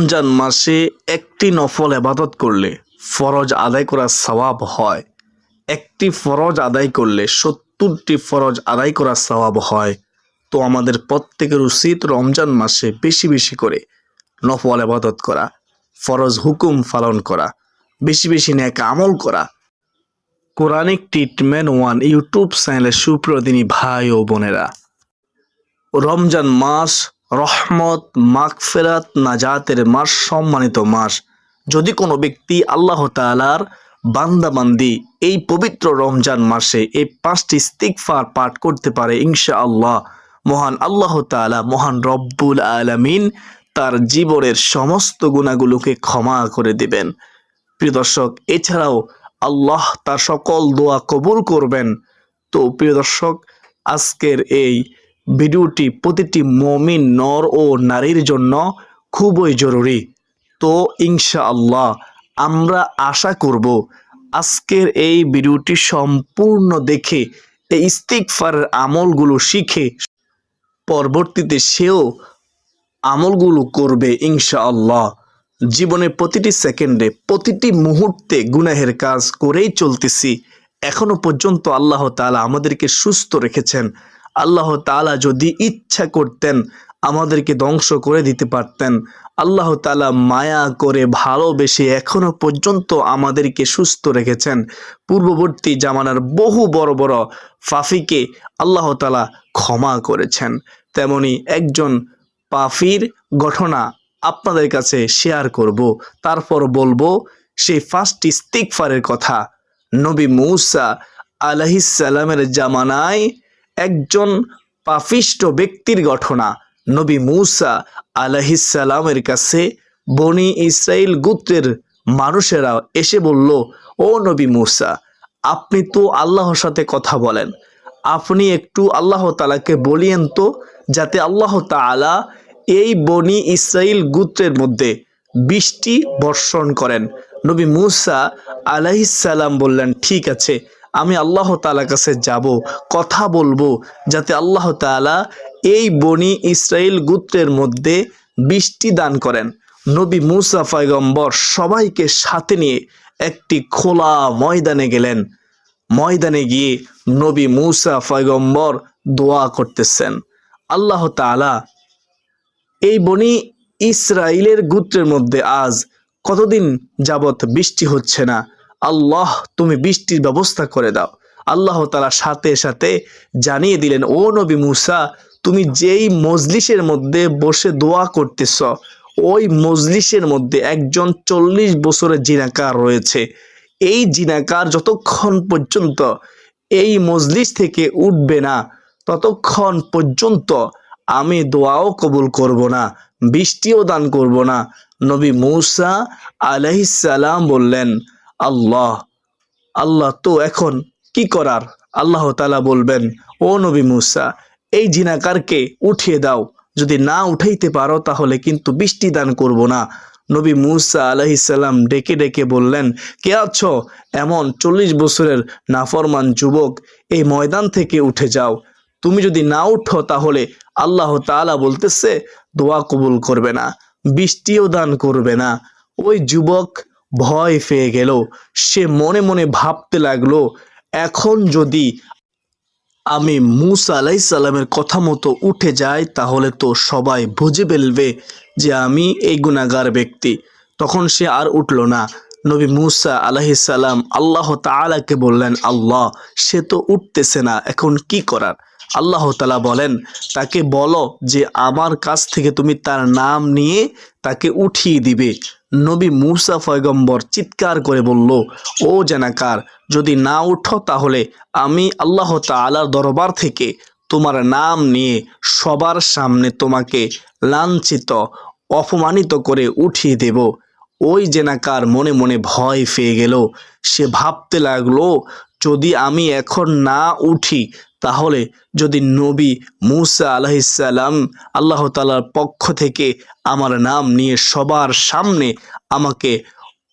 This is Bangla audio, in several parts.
রমজান মাসে একটি নফল ইবাদত করলে ফরজ আদায় করার সওয়াব হয়। একটি ফরজ আদায় করলে ৭০টি ফরজ আদায় করার সওয়াব হয়। তো আমাদের প্রত্যেকের উচিত রমজান মাসে বেশি বেশি করে নফল ইবাদত করা, ফরজ হুকুম পালন করা, বেশি বেশি নেক আমল করা। কোরআনিক ট্রিটমেন্ট ওয়ান ইউটিউব চ্যানেলের সুপ্রদিনী ভাই ও বোনেরা, রমজান মাস রহমত, মাগফিরাত, নাজাতের মাস, সম্মানিত মাস। যদি কোনো ব্যক্তি আল্লাহ তাআলার বান্দাবান্দি এই পবিত্র রমজান মাসে এই 5টি ইস্তিগফার পাঠ করতে পারে, ইনশাআল্লাহ মহান আল্লাহ তাআলা, মহান রব্বুল আলামিন তার জীবনের সমস্ত গুনাহগুলোকে ক্ষমা করে দিবেন। প্রিয় দর্শক, এছাড়াও আল্লাহ তার সকল দোয়া কবুল করবেন। তো প্রিয় দর্শক, আজকের এই ভিডিওটি প্রতিটি মুমিন নর ও নারীর জন্য খুবই জরুরি। তো ইনশাআল্লাহ আমরা আশা করব আজকের এই ভিডিওটি সম্পূর্ণ দেখে এই ইস্তিগফারের আমলগুলো শিখে পরবর্তীতে সেও আমলগুলো করবে ইনশাআল্লাহ। জীবনের প্রতিটি সেকেন্ডে, প্রতিটি মুহূর্তে গুনাহের কাজ করেই চলতেছি। এখনো পর্যন্ত আল্লাহ তাআলা আমাদেরকে সুস্থ রেখেছেন। আল্লাহ তাআলা যদি ইচ্ছা করতেন আমাদেরকে ধ্বংস করে দিতে পারতেন। আল্লাহ তাআলা মায়া করে ভালোবেসে এখনো পর্যন্ত আমাদেরকে সুস্থ রেখেছেন। পূর্ববর্তী জামানার বহু বড় বড় পাপীকে আল্লাহ তাআলা ক্ষমা করেছেন। তেমনি একজন পাপীর ঘটনা আপনাদের কাছে শেয়ার করব, তারপর বলবো সেই 5টি ইস্তিগফারের কথা। নবী মূসা আলাইহিস সালামের জামানায় একজন পাপিষ্ট ব্যক্তির ঘটনা। নবী মূসা আলাইহিস সালামের কাছে বনি ইসরাইল গোত্রের মানুষেরা এসে বলল, ও নবী মূসা, আপনি তো আল্লাহর সাথে কথা বলেন, আপনি একটু আল্লাহ তাআলাকে বলিয়েন তো, যাতে আল্লাহ তাআলা এই বনি ইসরাইল গোত্রের মধ্যে বৃষ্টি বর্ষণ করেন। নবী মূসা আলাইহিস সালাম বললেন, ঠিক আছে, আমি আল্লাহ তাআলার কাছে যাব, কথা বলবো যাতে আল্লাহ তাআলা এই বনি ইসরাইল গোত্রের মধ্যে বৃষ্টি দান করেন। নবী মূসা পয়গম্বর সবাইকে সাথে নিয়ে একটি খোলা ময়দানে গেলেন। ময়দানে গিয়ে নবী মূসা পয়গম্বর দোয়া করতেছেন, আল্লাহ তাআলা এই বনি ইসরাইলের গোত্রের মধ্যে আজ কতদিন যাবত বৃষ্টি হচ্ছে না, আল্লাহ তুমি বৃষ্টির ব্যবস্থা করে দাও। আল্লাহ তাআলা সাথে সাথে জানিয়ে দিলেন, ও নবী মূসা, তুমি যেই মজলিসের মধ্যে বসে দোয়া করতেছ, ওই মজলিসের মধ্যে একজন 40 বছরের জিনাকার রয়েছে। এই জিনাকার যতক্ষণ পর্যন্ত এই মজলিস থেকে উঠবে না, ততক্ষণ পর্যন্ত আমি দোয়াও কবুল করব না, বৃষ্টিও দান করব না। নবী মূসা আলাইহিস সালাম বললেন, আল্লাহ তো এখন কি করার? আল্লাহ তাআলা বলবেন, ও নবী মূসা, এই জিনাকারকে উঠিয়ে দাও, যদি না উঠাইতে পারো তাহলে কিন্তু বৃষ্টি দান করব না। নবী মূসা আলাইহিস সালাম ডেকে ডেকে বললেন, কে আছো? এমন 40 বছরের নাফরমান যুবক, এই ময়দান থেকে উঠে যাও। তুমি যদি না উঠো তাহলে আল্লাহ তাআলা বলতেছে দোয়া কবুল করবে না, বৃষ্টিও দান করবে না। ওই যুবক ভয় পেয়ে গেল। সে মনে মনে ভাবতে লাগলো, এখন যদি আমি মূসা আলাইহিস সালামের কথা মতো উঠে যাই তাহলে তো সবাই বুঝে ফেলবে যে আমি এই গুনাহগার ব্যক্তি। তখন সে আর উঠল না। নবী মূসা আলাইহিস সালাম আল্লাহ তাআলাকে বললেন, আল্লাহ, সে তো উঠতেছে না, এখন কি করার? আল্লাহ তাআলা বলেন, তাকে বলো যে আমার কাছ থেকে তুমি তার নাম নিয়ে তাকে উঠিয়ে দিবে। নবী মূসা পয়গম্বর চিৎকার করে বলল, ও জানাকার, যদি না উঠো তাহলে আমি আল্লাহ তাআলার দরবার থেকে তোমার নাম নিয়ে সবার সামনে তোমাকে লাঞ্ছিত, অপমানিত করে উঠিয়ে দেব। ওই জেনাকার মনে মনে ভয় পেয়ে গেল। সে ভাবতে লাগলো, যদি আমি এখন না উঠি তাহলে যদি নবী মূসা আলাইহিস সালাম আল্লাহ তাআলার পক্ষ থেকে আমার নাম নিয়ে সবার সামনে আমাকে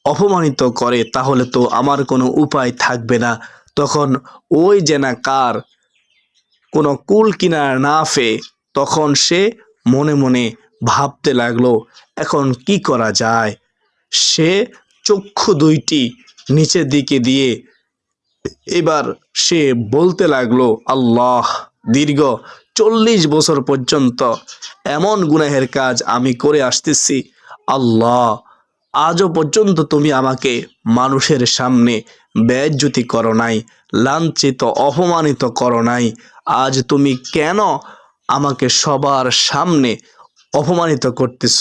অপমানিত করে তাহলে তো আমার কোনো উপায় থাকবে না। তখন ওই জেনাকার কোনো কুল কিনারা না পেয়ে তখন সে মনে মনে ভাবতে লাগলো এখন কি করা যায়। সে চক্ষু দুইটি নিচের দিকে দিয়ে এবার সে বলতে লাগলো, আল্লাহ, দীর্ঘ 40 বছর পর্যন্ত এমন গুনাহের কাজ আমি করে আসতেছি। আল্লাহ, আজও পর্যন্ত তুমি আমাকে মানুষের সামনে বেইজ্জতি করো নাই, লাঞ্ছিত অপমানিত করো নাই। আজ তুমি কেন আমাকে সবার সামনে অপমানিত করতেছ?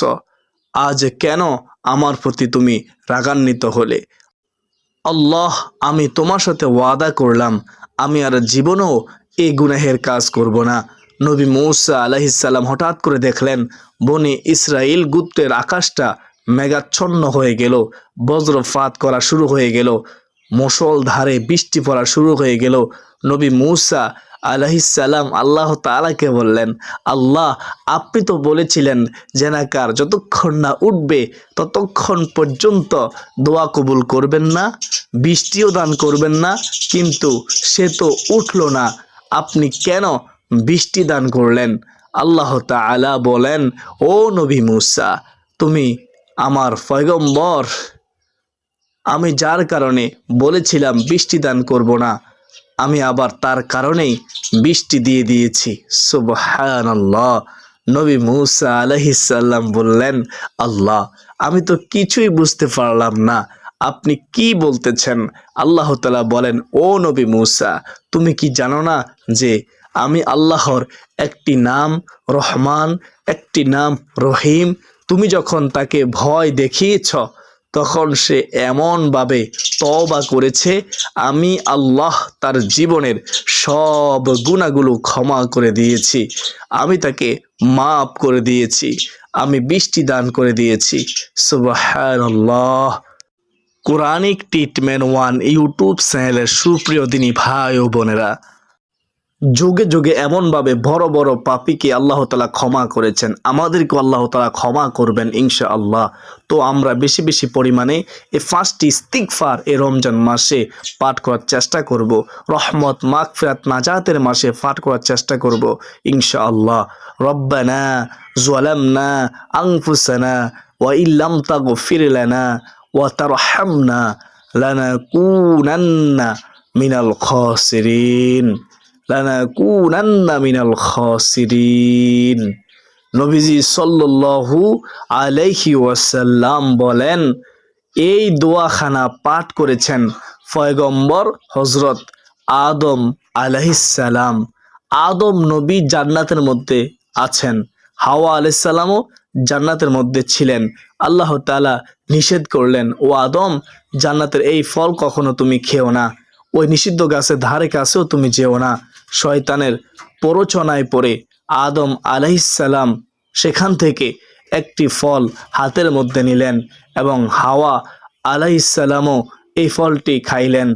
আজ কেন আমার প্রতি তুমি রাগান্বিত হলে? আল্লাহ, আমি তোমার সাথে ওয়াদা করলাম আমি আর জীবনেও এই গুনাহের কাজ করব না। নবী মূসা আলাইহিস সালাম হঠাৎ করে দেখলেন বনি ইসরাইল গোত্রের আকাশটা মেঘাচ্ছন্ন হয়ে গেল, বজ্রপাত করা শুরু হয়ে গেল, মুষলধারে বৃষ্টি পড়া শুরু হয়ে গেল। নবী মূসা আলাইহিস সালাম আল্লাহ তাআলাকে বললেন, আল্লাহ, আপনি তো বলেছিলেন জেনাকার যতক্ষণ না উঠবে ততক্ষণ পর্যন্ত দোয়া কবুল করবেন না, বৃষ্টিও দান করবেন না, কিন্তু সে তো উঠল না, আপনি কেন বৃষ্টি দান করলেন? আল্লাহ তাআলা বলেন, ও নবী মূসা, তুমি আমার পয়গম্বর, আমি যার কারণে বলেছিলাম বৃষ্টি দান করব না, আমি আবার তার কারণেই বৃষ্টি দিয়ে দিয়েছি। সুবহানাল্লাহ। নবী মূসা আলাইহিস সালাম বললেন, আল্লাহ, আমি তো কিছুই বুঝতে পারলাম না, আপনি কি বলতেছেন? আল্লাহ তাআলা বলেন, ও নবী মূসা, তুমি কি জানো না যে আমি আল্লাহর একটি নাম রহমান, একটি নাম রহিম? তুমি যখন তাকে ভয় দেখিয়েছ তখন সে এমনভাবে তওবা করেছে, আমি আল্লাহ তার জীবনের সব গুনাহগুলো ক্ষমা করে দিয়েছি, আমি তাকে মাফ করে দিয়েছি, আমি বৃষ্টি দান করে দিয়েছি। সুবহানাল্লাহ। কোরআনিক ট্রিটমেন্ট 1 ইউটিউব চ্যানেলের সুপ্রিয় দিনী ভাই ও বোনেরা, যুগে যুগে এমনভাবে বড় বড় পাপীকে আল্লাহ তাআলা ক্ষমা করেছেন, আমাদেরকে আল্লাহ তাআলা ক্ষমা করবেন ইনশাআল্লাহ। তো আমরা বেশি বেশি পরিমাণে এই 5টি ইস্তিগফার এই রমজান মাসে পাঠ করার চেষ্টা করব, রহমত মাগফিরাত নাজাতের মাসে পাঠ করার চেষ্টা করব ইনশাআল্লাহ। রব্বানা যালামনা আনফুসানা ওয়া ইল্লাম তাগফির লানা ওয়া তারহামনা লানাকুনান্না মিনাল খাসিরিন, লানাকুনান্না মিনাল খাসিরিন। নবীজি সাল্লাল্লাহু আলাইহি ওয়াসাল্লাম বলেন, এই দোয়াখানা পাঠ করেছেন পয়গম্বর হযরত আদম আলাইহিস সালাম। আদম নবী জান্নাতের মধ্যে আছেন, হাওয়া আলাইহিস সালামও জান্নাতের মধ্যে ছিলেন। আল্লাহ তাআলা নিষেধ করলেন, ও আদম, জান্নাতের এই ফল কখনো তুমি খেও না, ওই নিষিদ্ধ গাছের ধারে কাছেও তুমি যেও না। শয়তানের প্ররোচনায় পড়ে আদম আলাইহিস সালাম সেখান থেকে একটি ফল হাতের মধ্যে নিলেন এবং হাওয়া আলাইহিস সালামও এই ফলটি খাইলেন।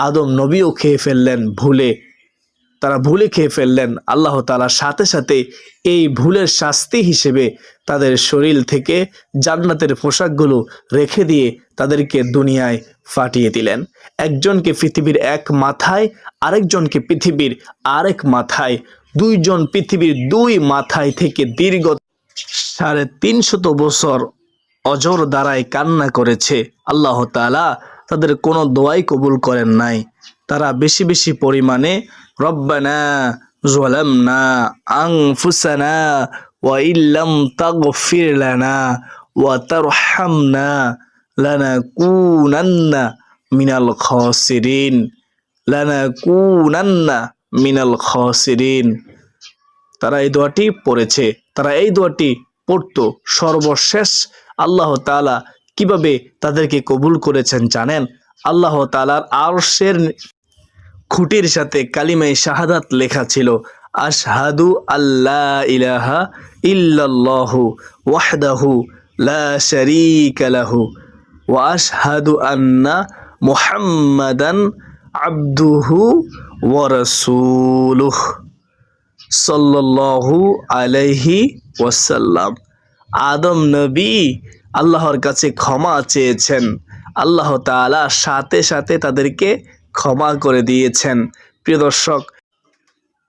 আদম নবীও খেয়ে ফেললেন ভুলে, তারা ভুলে খেয়ে ফেললেন। আল্লাহ তাআলা সাথে সাথে এই ভুলের শাস্তি হিসেবে তাদের শরীর থেকে জান্নাতের পোশাকগুলো রেখে দিয়ে তাদেরকে দুনিয়ায় পাঠিয়ে দিলেন। একজনকে পৃথিবীর এক মাথায়, আরেকজনকে পৃথিবীর আরেক মাথায়, দুইজন পৃথিবীর দুই মাথায় থেকে দীর্ঘ 350 বছর অজর দ্বারাই কান্না করেছে। আল্লাহ তাআলা তাদের কোনো দোয়াই কবুল করেন নাই। তারা বেশি বেশি পরিমাণে রব্বানা যালামনা আনফুসানা ওয়া ইল্লাম তাগফির লানা ওয়া তারহামনা লানাকুনান্না মিনাল খাসিরিন, লানাকুনান্না মিনাল খাসিরিন। তারা এই দোয়াটি পড়েছে, তারা এই দোয়াটি পড়তো। সর্বশেষ আল্লাহ তাআলা কিভাবে তাদেরকে কবুল করেছেন জানেন? আল্লাহ তাআলার আরশের খুঁটির সাথে কালিমায়ে শাহাদাত লেখা ছিল, আশহাদু আল্লা ইলাহা ইল্লাল্লাহু ওয়াহদাহু লা শারীকা লাহু ওয়া আশহাদু আন্না মুহাম্মাদান আবদুহু ওয়া রাসূলুহু সাল্লাল্লাহু আলাইহি ওয়াসাল্লাম। আদম নবী আল্লাহর কাছে ক্ষমা চেয়েছেন, আল্লাহ তাআলা সাথে সাথে তাদেরকে ক্ষমা করে দিয়েছেন। প্রিয় দর্শক,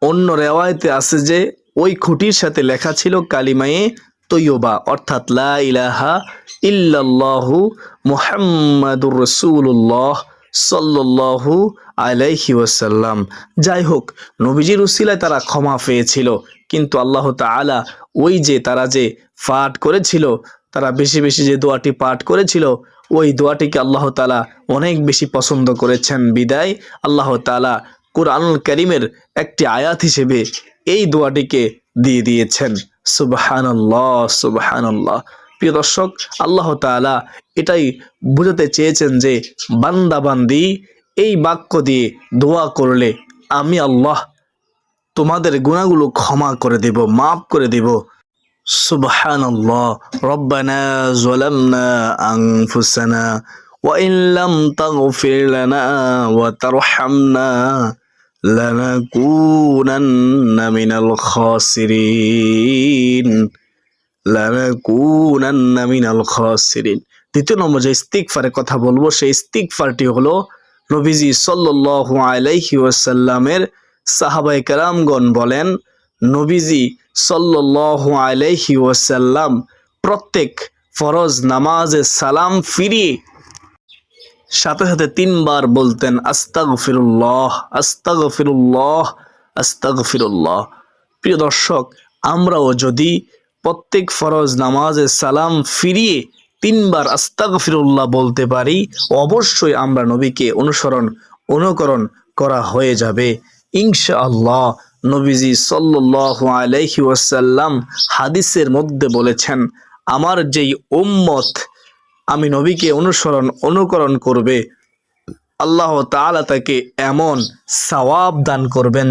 অন্য রেওয়ায়েতে আছে যে ওই খুঁটির সাথে লেখা ছিল কালিমায়ে তৈয়বা অর্থাৎ লা ইলাহা ইল্লাল্লাহু মুহাম্মাদুর রাসূলুল্লাহ সাল্লাল্লাহু আলাইহি ওয়াসাল্লাম। যাই হোক, নবীজির উসিলায় তারা ক্ষমা পেয়েছিল, কিন্তু আল্লাহ তাআলা ওই যে তারা যে পাঠ করেছিল, তারা বেশি বেশি যে দোয়াটি পাঠ করেছিল, ওই দোয়াটিকে আল্লাহ তাআলা অনেক বেশি পছন্দ করেছেন। বিদায় আল্লাহ তাআলা কুরআনুল কারীমের একটি আয়াত হিসেবে এই দোয়াটিকে দিয়ে দিয়েছেন। সুবহানাল্লাহ, সুবহানাল্লাহ। প্রিয় দর্শক, আল্লাহ তাআলা এটাই বোঝাতে চেয়েছেন যে বান্দা বান্দি এই বাক্য দিয়ে দোয়া করলে আমি আল্লাহ তোমাদের গুনাহগুলো ক্ষমা করে দেব, মাফ করে দেব। সুবহানাল্লাহ। রব্বানা যালামনা আনফুসানা ওয়া ইন লাম তাগফির লানা ওয়া তারহামনা লানাকুনান্না মিনাল খাসিরিন, লানাকুনান্না মিনাল খাসিরিন। দ্বিতীয় নম্বর যে ইস্তিগফারের কথা বলবো, সেই ইস্তিগফারটি হলো নবীজি সাল্লাল্লাহু আলাইহি ওয়াসাল্লামের সাহাবায়ে কেরামগণ বলেন, নবীজি সাল্লাল্লাহু আলাইহি ওয়াসাল্লাম প্রত্যেক ফরজ নামাজে সালাম ফিরিয়ে সাথে সাথে 3 বার বলতেন আস্তাগফিরুল্লাহ, আস্তাগফিরুল্লাহ, আস্তাগফিরুল্লাহ। প্রিয় দর্শক, আমরাও যদি প্রত্যেক ফরজ নামাজে সালাম ফিরিয়ে 3 বার আস্তাগফিরুল্লাহ বলতে পারি, অবশ্যই আমরা নবীকে অনুকরণ করা হয়ে যাবে ইনশাআল্লাহ। নবীজি সাল্লাল্লাহু আলাইহি ওয়াসাল্লাম হাদিসের মধ্যে বলেছেন, আমার যেই উম্মত আমি নবীকে অনুকরণ করবে, আল্লাহ তাআলা তাকে এমন সওয়াব দান করবেন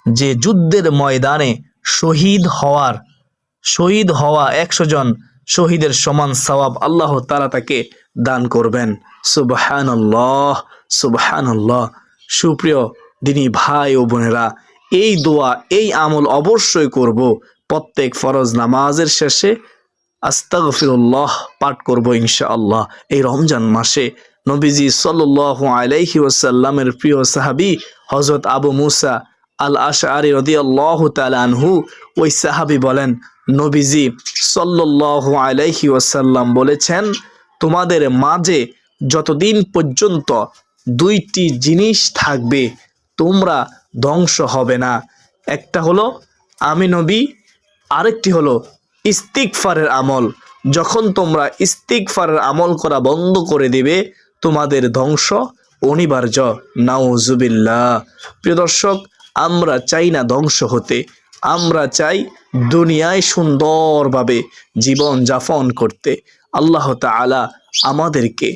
যে যুদ্ধের ময়দানে শহীদ হওয়া 100 জন শহীদের সমান সওয়াব আল্লাহ তাআলা তাকে দান করবেন। সুবহানাল্লাহ, সুবহানাল্লাহ। সুপ্রিয় দিনী ভাই ও বোনেরা, এই দোয়া, এই আমল অবশ্যই করব। প্রত্যেক ফরজ নামাজের শেষে আস্তাগফিরুল্লাহ পাঠ করব ইনশাআল্লাহ। এই রমজান মাসে নবীজি সাল্লাল্লাহু আলাইহি ওয়াসাল্লামের প্রিয় সাহাবী হযরত আবু মুসা আল আশআরী রাদিয়াল্লাহু তাআলা আনহু, ওই সাহাবী বলেন, নবীজি সাল্লাল্লাহু আলাইহি ওয়াসাল্লাম বলেছেন, তোমাদের মাঝে যতদিন পর্যন্ত 2টি জিনিস থাকবে তোমরা ধ্বংস হবে না। একটা হলো আমি নবী, আরেকটি হলো ইস্তিগফারের আমল। যখন তোমরা ইস্তিগফারের আমল করা বন্ধ করে দিবে, তোমাদের ধ্বংস অনিবার্য। নাউজুবিল্লাহ। প্রিয় দর্শক, আমরা চাই না ধ্বংস হতে, আমরা চাই দুনিয়ায় সুন্দরভাবে জীবন যাপন করতে। আল্লাহ তাআলা আমাদেরকে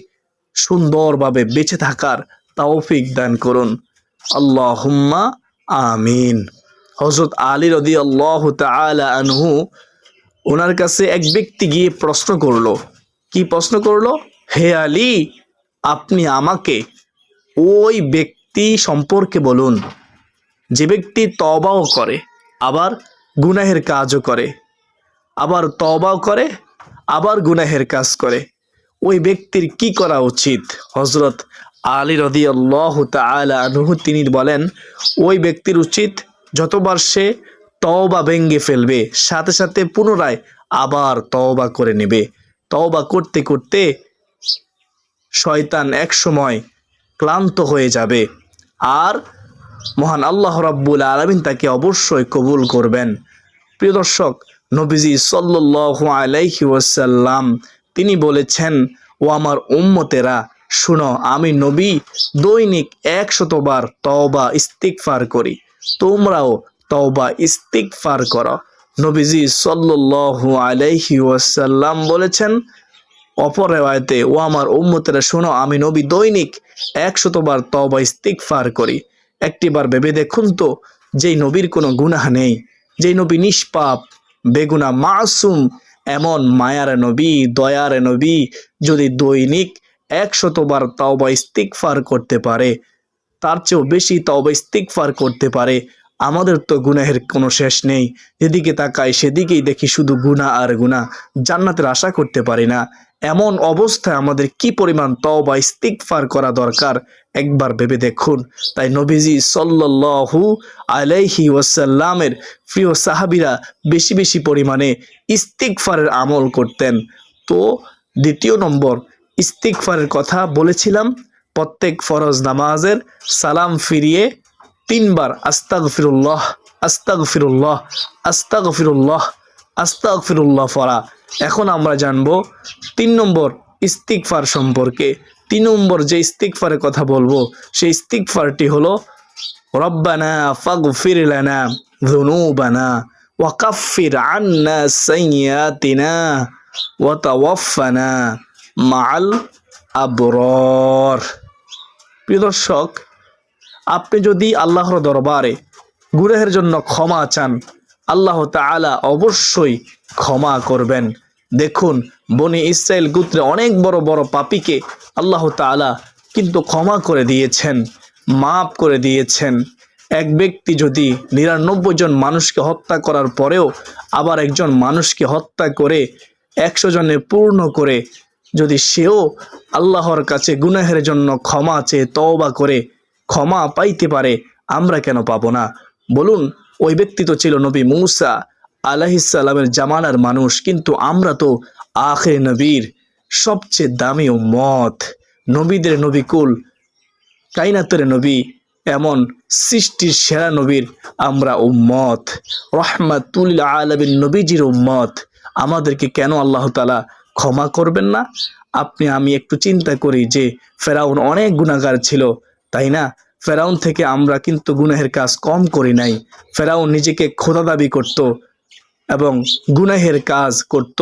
সুন্দরভাবে বেঁচে থাকার তৌফিক দান করুন। আল্লাহুম্মা আমিন। হযরত আলী রাদিয়াল্লাহু তাআলা আনহু, ওনার কাছে এক ব্যক্তি গিয়ে প্রশ্ন করলো। কি প্রশ্ন করলো? হে আলী, আপনি আমাকে ওই ব্যক্তি সম্পর্কে বলুন যে ব্যক্তি তওবাও করে, আবার গুনাহের কাজও করে, আবার তওবাও করে, আবার গুনাহের কাজ করে। ওই ব্যক্তির কি করা উচিত? হযরত আলী রাদিয়াল্লাহু তাআলা আনহু তিনি বলেন, ওই ব্যক্তির উচিত যতবার সে তওবা ভেঙে ফেলবে, সাথে সাথে পুনরায় আবার তওবা করে নেবে। তওবা করতে করতে শয়তান এক সময় ক্লান্ত হয়ে যাবে, আর মহান আল্লাহ রাব্বুল আলামিন তাকে অবশ্যই কবুল করবেন। প্রিয় দর্শক, নবীজি সাল্লাল্লাহু আলাইহি ওয়াসাল্লাম তিনি বলেছেন, ও আমার উম্মতেরা শুনো, আমি নবী দৈনিক 100 বার তওবা ইস্তিগফার করি, তোমরাও তওবা ইস্তিগফার করো। নবীজি সাল্লাল্লাহু আলাইহি ওয়াসাল্লাম বলেছেন অপর রিওয়ায়াতে, ও আমার উম্মতেরা শোনো, আমি নবী দৈনিক 100 বার তওবা ইস্তিগফার করি। একটিবার ভেবে দেখুন তো, যেই নবীর কোনো গুনাহ নেই, যেই নবী নিষ্পাপ বেগুনাহ মাসুম, এমন মায়ার নবী, দয়ার নবী যদি দৈনিক 100 বার তওবা ইস্তিগফার করতে পারে, তার চেয়েও বেশি তওবা ইস্তিগফার করতে পারে, আমাদের তো গুনাহের কোনো শেষ নেই, যেদিকে তাকাই সেদিকেই দেখি শুধু গুনাহ আর গুনাহ, জান্নাতের আশা করতে পারি না। এমন অবস্থায় আমাদের কি পরিমাণ তওবা ইস্তিগফার করা দরকার একবার ভেবে দেখুন। তাই নবীজি সাল্লাল্লাহু আলাইহি ওয়াসাল্লামের প্রিয় সাহাবীরা বেশি বেশি পরিমাণে ইস্তিগফারের আমল করতেন। তো দ্বিতীয় নম্বর ইস্তিগফারের কথা বলেছিলাম, প্রত্যেক ফরজ নামাজের সালাম ফিরিয়ে 3 বার আস্তাগফিরুল্লাহ আস্তাগফিরুল্লাহ আস্তাগফিরুল্লাহ আস্তাগফিরুল্লাহ পড়া। এখন আমরা জানবো 3 নম্বর ইস্তিগফার সম্পর্কে। 3 নম্বর যে ইস্তিগফারের কথা বলবো সেই ইস্তিগফারটি হলো রব্বানা ফাগফির লানা যুনুবানা ওয়া কাফির আন্না সাইয়্যাতিনা ওয়া তাওয়াফানা মাআল আবরার। প্রিয় দর্শক, আপনি যদি আল্লাহর দরবারে গুনাহের জন্য ক্ষমা চান, আল্লাহ তাআলা অবশ্যই ক্ষমা করবেন। দেখুন, বনি ইসরাইল গোত্রে অনেক বড় বড় পাপীকে আল্লাহ তাআলা কিন্তু ক্ষমা করে দিয়েছেন, মাফ করে দিয়েছেন। এক ব্যক্তি যদি 99 জন মানুষকে হত্যা করার পরেও আবার একজন মানুষকে হত্যা করে 100 জনে পূর্ণ করে যদি সেও আল্লাহর কাছে গুনাহের জন্য ক্ষমা চেয়ে তওবা করে ক্ষমা পাইতে পারে, আমরা কেন পাবো না বলুন? ওই ব্যক্তি তো ছিল নবী মূসা আলাইহিস সালামের জামানার মানুষ, কিন্তু আমরা তো আখির নবীর সবচেয়ে দামি উম্মত, নবীদের নবীকুল, কায়নাতের নবী, এমন সৃষ্টির সেরা নবীর আমরা উম্মত, রহমাতুল আলামিন নবীজির উম্মত। আমাদেরকে কেন আল্লাহ তাআলা ক্ষমা করবেন না? আপনি আমি একটু চিন্তা করি যে ফেরাউন অনেক গুনাহগার ছিল, তাই না? ফেরাউন থেকে আমরা কিন্তু গুনাহের কাজ কম করি নাই। ফেরাউন নিজেকে খোদা দাবি করত এবং গুনাহের কাজ করত।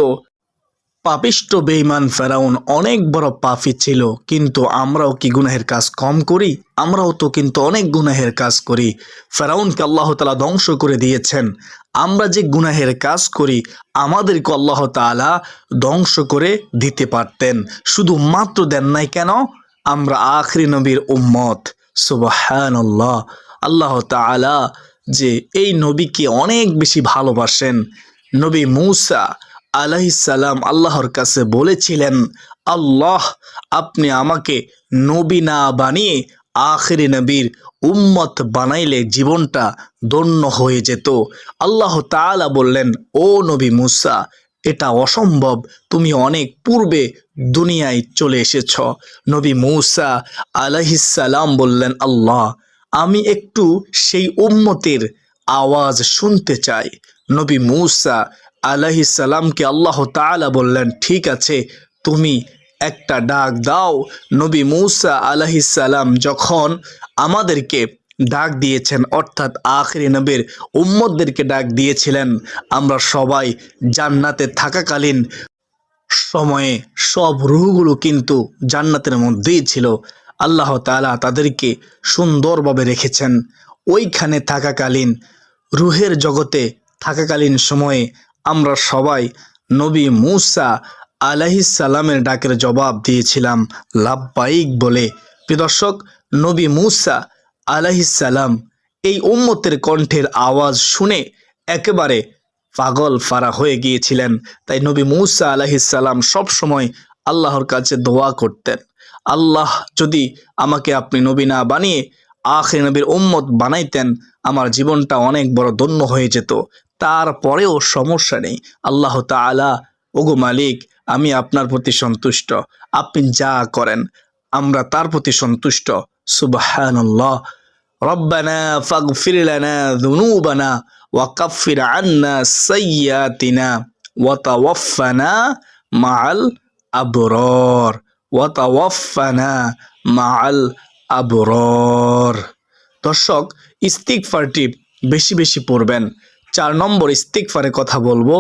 পাপিষ্ট বেঈমান ফেরাউন অনেক বড় পাপী ছিল, কিন্তু আমরাও কি গুনাহের কাজ কম করি? আমরাও তো কিন্তু অনেক গুনাহের কাজ করি। ফেরাউনকে আল্লাহ তাআলা ধ্বংস করে দিয়েছেন। আমরা যে গুনাহের কাজ করি আমাদেরকে আল্লাহ তাআলা ধ্বংস করে দিতে পারতেন, শুধু মাত্র দেন নাই কেন? আমরা আখিরি নবীর উম্মত। সুবহানাল্লাহ। আল্লাহ তাআলা যে এই নবীকে অনেক বেশি ভালোবাসেন। নবী মূসা আলাইহিস সালাম আল্লাহর কাছে বলেছিলেন, আল্লাহ, আপনি আমাকে নবী না বানিয়ে আখিরি নবীর উম্মত বানাইলে জীবনটা ধন্য হয়ে যেত। আল্লাহ তাআলা বললেন, ও নবী মূসা, এটা অসম্ভব, তুমি অনেক পূর্বে দুনিয়ায় চলে এসেছ। নবী মূসা আলাইহিস সালাম বললেন, আল্লাহ, আমি একটু সেই উম্মতের আওয়াজ শুনতে চাই। নবী মূসা আলাইহিস সালামকে আল্লাহ তাআলা বললেন, ঠিক আছে, তুমি একটা ডাক দাও। নবী মূসা আলাইহিস সালাম যখন আমাদেরকে ডাক দিয়েছেন, অর্থাৎ আখিরি নবীর উম্মতদেরকে ডাক দিয়েছিলেন, আমরা সবাই জান্নাতে থাকাকালীন সময়ে সব রূহগুলো কিন্তু জান্নাতের মধ্যেই ছিল। আল্লাহ তাআলা তাদেরকে সুন্দরভাবে রেখেছেন। ওইখানে থাকাকালীন, রূহের জগতে থাকাকালীন সময়ে আমরা সবাই নবী মূসা আলাইহিস সালামের ডাকের জবাব দিয়েছিলাম লাব্বাইক বলে। প্রিয় দর্শক, নবী মূসা আলাইহিস সালাম এই উম্মতের কণ্ঠের আওয়াজ শুনে একেবারে পাগল ফারা হয়ে গিয়েছিলেন। তাই নবী মূসা আলাইহিস সালাম সবসময় আল্লাহর কাছে দোয়া করতেন, আল্লাহ, যদি আমাকে আপনি নবী না বানিয়ে আখির নবীর উম্মত বানাইতেন, আমার জীবনটা অনেক বড় ধন্য হয়ে যেত। তারপরেও সমস্যা নেই, আল্লাহ তাআলা, ওগো মালিক, আমি আপনার প্রতি সন্তুষ্ট, আপনি যা করেন আমরা তার প্রতি সন্তুষ্ট। সুবহানাল্লাহ। রব্বানা ফাগফির লানা যুনুবানা ওয়া কাফির আন্না সাইয়্যাতিনা ওয়া তাওয়াফানা মাআল আবরার ওয়া তাওয়াফানা মাআল আবরার। দর্শক, ইস্তিগফারটি বেশি বেশি পড়বেন। 4 নম্বর ইস্তিগফারের কথা বলবো,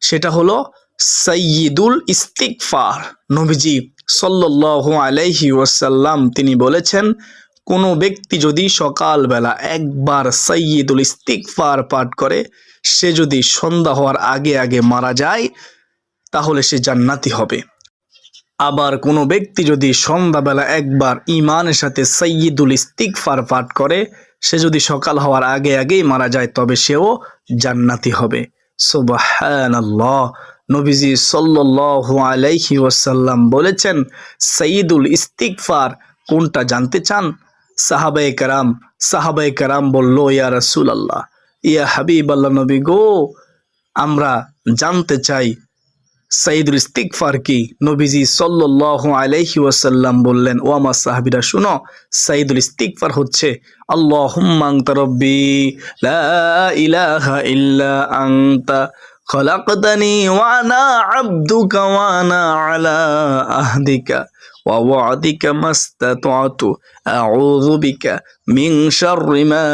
সেটা হলো সাইয়্যিদুল ইস্তিগফার। নবীজি সাল্লাল্লাহু আলাইহি ওয়াসাল্লাম তিনি বলেছেন, কোনো ব্যক্তি যদি সকালবেলা একবার সাইয়্যিদুল ইস্তিগফার পাঠ করে, সে যদি সন্ধ্যা হওয়ার আগে আগে মারা যায় তাহলে সে জান্নাতি হবে। আবার কোনো ব্যক্তি যদি সন্ধ্যাবেলা একবার ঈমানের সাথে সাইয়্যিদুল ইস্তিগফার পাঠ করে, সে যদি সকাল হওয়ার আগে আগেই মারা যায় তবে সেও জান্নাতি হবে। সুবহানাল্লাহ। নবীজি সাল্লাল্লাহু আলাইহি ওয়াসাল্লাম বলেছেন, সাইয়্যিদুল ইস্তিগফার কোনটা জানতে চান? সাহাবায়ে কেরাম বলল, ইয়া রাসূলুল্লাহ, ইয়া হাবিবাল্লাহ, নবী গো, আমরা জানতে চাই সাইয়্যিদুল ইস্তিগফার কি? নবীজি সাল্লাল্লাহু আলাইহি ওয়াসাল্লাম বললেন, ও আমার সাহাবীরা শুনো, সাইয়্যিদুল ইস্তিগফার হচ্ছে আল্লাহুম্মা আনতা রাব্বি লা ইলাহা ইল্লা আনতা খলাকতানি ওয়া আনা আবদুকা ওয়া আনা আলা আহদিকা ওয়া ওয়া'দিকা মাস্তাতআতু আউযু বিকা মিন শাররি মা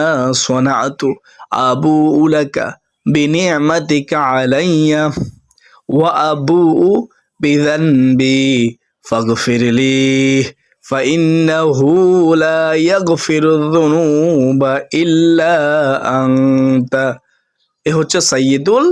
সানা'তু আবুউ লাকা বিনি'মাতিকা আলাইয়া وأبوء بذنبي فاغفر لي فإنه لا يغفر الذنوب إلا أنت। এ হচ্ছে সাইয়্যিদুল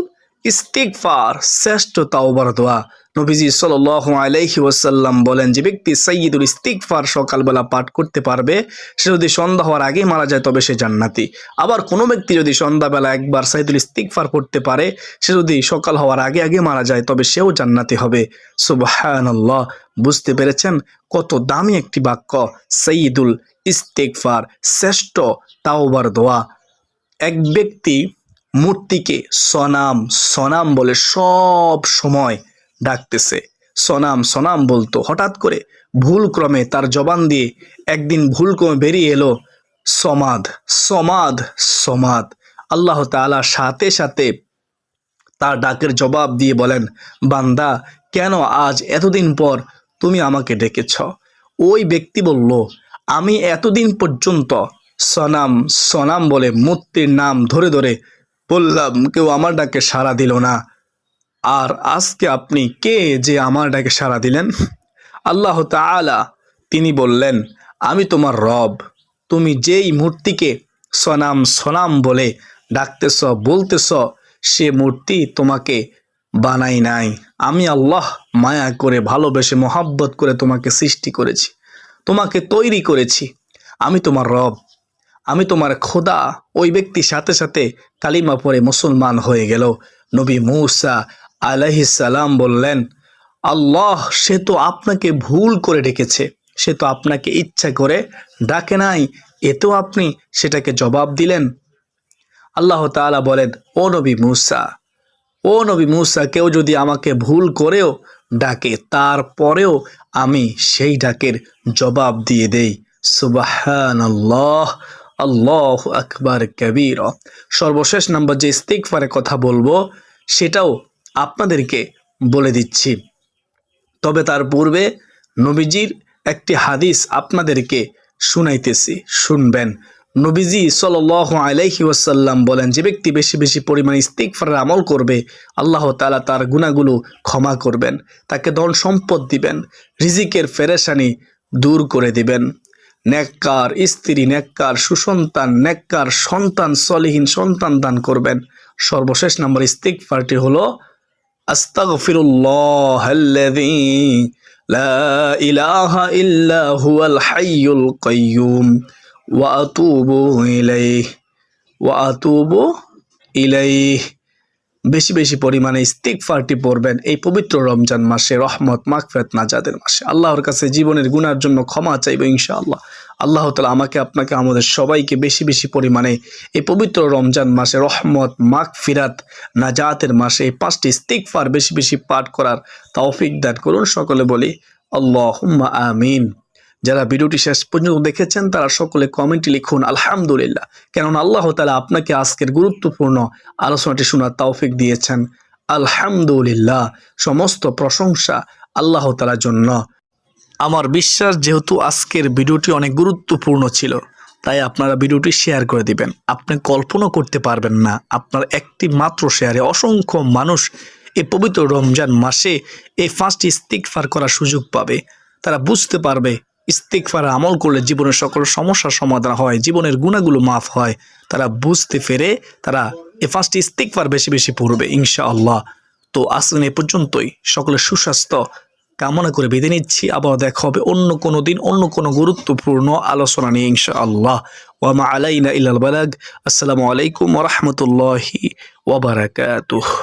ইস্তিগফার, শ্রেষ্ঠ তাওবার দোয়া। নবীজি সাল্লাল্লাহু আলাইহি ওয়াসাল্লাম বলেন, যে ব্যক্তি সাইয়্যিদুল ইস্তিগফার সকালবেলা পাঠ করতে পারবে, সে যদি সন্ধ্যা হওয়ার আগেই মারা যায় তবে সে জান্নাতি। আবার কোনো ব্যক্তি যদি সন্ধ্যাবেলা একবার সাইয়্যিদুল ইস্তিগফার পড়তে পারে, সে যদি সকাল হওয়ার আগে আগে মারা যায় তবে সেও জান্নাতি হবে। সুবহানাল্লাহ। বুঝতে পেরেছেন কত দামি একটি বাক্য সাইয়্যিদুল ইস্তিগফার, শ্রেষ্ঠ তাওবার দোয়া। এক ব্যক্তি মূর্তিকে সনাম সনাম বলে সব সময় ডাকতেছে, সনাম সনাম বলতো। হঠাৎ করে ভুল ক্রমে তার জবান দিয়ে একদিন ভুল ক্রমে বেরিয়ে এলো সমাদ সমাদ সমাদ। আল্লাহ তাআলা সাথে সাথে তার ডাকের জবাব দিয়ে বলেন, বান্দা, কেন আজ এতদিন পর তুমি আমাকে ডেকেছ? ওই ব্যক্তি বলল, আমি এতদিন পর্যন্ত সনাম সনাম বলে মূর্তির নাম ধরে ধরে বললাম, কেউ আমার ডাকে সাড়া দিল না, আর আজকে আপনি কে যে আমার ডাকে সাড়া দিলেন? আল্লাহ তাআলা তিনি বললেন, আমি তোমার রব। তুমি যেই মূর্তিকে সনাম সনাম বলে ডাকতেছ বলতেছ, সে মূর্তি তোমাকে বানাই নাই। আমি আল্লাহ মায়া করে ভালোবেসে মোহাব্বত করে তোমাকে সৃষ্টি করেছি, তোমাকে তৈরি করেছি। আমি তোমার রব, আমি তোমার খোদা। ওই ব্যক্তি সাথে সাথে কালিমা পড়ে মুসলমান হয়ে গেল। নবী মূসা আলাইহিস সালাম বললেন, আল্লাহ, সে তো আপনাকে ভুল করে ডেকেছে, সে তো আপনাকে ইচ্ছা করে ডাকে নাই, এতেও আপনি সেটাকে জবাব দিলেন। আল্লাহ তাআলা বলেন, ও নবী মূসা, কেউ যদি আমাকে ভুল করেও ডাকে, তারপরেও আমি সেই ডাকের জবাব দিয়ে দেই। সুবহানাল্লাহ, আল্লাহু আকবার কাবীরা। সর্বশেষ নাম্বার যে ইস্তিগফারের কথা বলবো সেটাও আপনাদেরকে বলে দিচ্ছি, তবে তার পূর্বে নবীজির একটি হাদিস আপনাদেরকে শুনাইতেছি, শুনবেন। নবীজি সাল্লাল্লাহু আলাইহি ওয়াসাল্লাম বলেন, যে ব্যক্তি বেশি বেশি পরিমাণে ইস্তিগফারের আমল করবে, আল্লাহ তাআলা তার গুনাহগুলো ক্ষমা করবেন, তাকে ধন সম্পদ দিবেন, রিজিকের পেরেশানি দূর করে দিবেন, নেককার স্ত্রী, নেককার সুসন্তান, নেককার সন্তান, সলিহীন সন্তান দান করবেন। সর্বশেষ নাম্বার ইস্তিগফারটি হলো আস্তাগফিরুল্লাহাল্লাযী লা ইলাহা ইল্লা হুয়াল হাইয়ুল কাইয়্যুম ওয়া আতুবু ইলাইহি। বেশি বেশি পরিমাণে ইস্তিগফারটি পড়বেন এই পবিত্র রমজান মাসে, রহমত মাগফিরাত নাজাতের মাসে। আল্লাহর কাছে জীবনের গুনার জন্য ক্ষমা চাইব ইনশাআল্লাহ। আল্লাহ তাআলা আমাকে, আপনাকে, আমাদের সবাইকে বেশি বেশি পরিমাণে এই পবিত্র রমজান মাসে, রহমত মাগফিরাত নাজাতের মাসে এই 5টি ইস্তিগফার বেশি বেশি পাঠ করার তৌফিক দান করুন। সকলে বলি আল্লাহুম্মা আমিন। যারা ভিডিওটি শেষ পর্যন্ত দেখেছেন তারা সকলে কমেন্টে লিখুন আলহামদুলিল্লাহ, কেননা আল্লাহ তাআলা আপনাকে আজকের গুরুত্বপূর্ণ আলোচনাটি শোনার তৌফিক দিয়েছেন। আলহামদুলিল্লাহ, সমস্ত প্রশংসা আল্লাহ তাআলার জন্য। আমার বিশ্বাস, যেহেতু আজকের ভিডিওটি অনেক গুরুত্বপূর্ণ ছিল, তাই আপনারা ভিডিওটি শেয়ার করে দিবেন। আপনি কল্পনা করতে পারবেন না, আপনার একটি মাত্র শেয়ারে অসংখ্য মানুষ এই পবিত্র রমজান মাসে এই 5টি ইস্তিগফার করার সুযোগ পাবে। তারা বুঝতে পারবে ইস্তিগফার আমল করলে জীবনের সকল সমস্যার সমাধান হয়, জীবনের গুনাহগুলো মাফ হয়। তারা বুঝতে পেরে তারা এই 5টি ইস্তিগফার বেশি বেশি পড়বে ইনশাআল্লাহ। তো আজকে এই পর্যন্তই। সকলের সুস্বাস্থ্য কামনা করে বেঁধে নিচ্ছি। আবার দেখা হবে অন্য কোনো দিন অন্য কোনো গুরুত্বপূর্ণ আলোচনা নিয়ে ইনশাআল্লাহ। ওয়া মা আলাইনা ইল্লাল বালাগ। আসসালামু আলাইকুম ওয়া রাহমাতুল্লাহি ওয়া বারাকাতুহু।